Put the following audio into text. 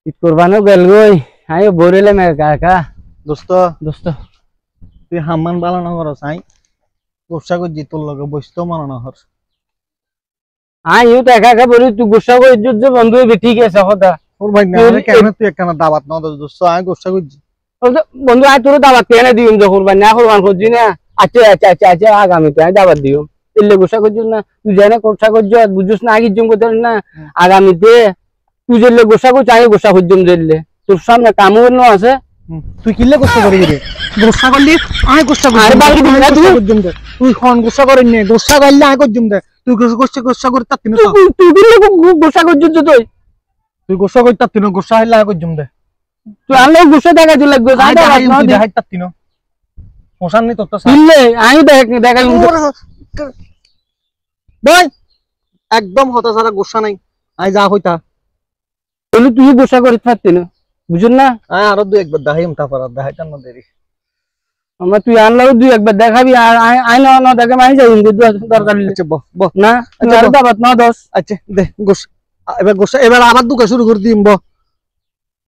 ঈদ কোরবানো গেল গই আইও বরেলে মে কাকা দোস্ত দোস্ত তুই হাম্মান বালা না করস আই গোসা করছি তোর লগে বসতেও মানা না হর আইও তো একা একা বলি তুই গুসা কই ইজ্জত যে বন্ধু হইবে ঠিক আছে কথা ওর ভাই না কেন তুই একখানা দাবাত না দোস্ত আই গোসা করছি বন্ধু আই তোর দাওয়াত কেন দিউম যে কুরবান না কুরবান করছি না আচ্ছা আচ্ছা আচ্ছা আচ্ছা আগামীতে আই দাওয়াত দিও এলে গুসা করছিস না তুই জানে কোসা করছ বুঝছিস না আগে জম করতে না আগামীতে তুই যেলে গুসা করছ আমি গুসা করছম যেলে তোর সামনে কামও ন আছে তুই কিলে গোসা করবি রে গোসা করলি আই গোসা করছি আরে বাকি দিন না তুই খন গোসা করিস নে গোসা করলে আই করছম দে তুই গোসা করে তাতি না তুই দিলে গুসা করছিস তুই গোসা করে তাতি না গোসা হইলে আই করছম দে তুই আনলে গুসা দেখা তুই লাগবে দেখাই তাতি না পোষান নি তোর তো দিলে আমি দেখাই ভাই একদম হতা সারা গোসা নাই আই যা হইতা বলি তুই গুসা করিস পারতি না বুঝুন না আই আরো দুই একবার দেখাইম তারপর আর দেখাইতাম না দেরি আমার তুই আনলেও দুই একবার দেখাবি আর আই না দেখে আমি যাই দরকার আচ্ছা বহ না দাবাত না দোষ আচ্ছা দে গোসা এবার আবার দুকা শুরু করে দিম বহ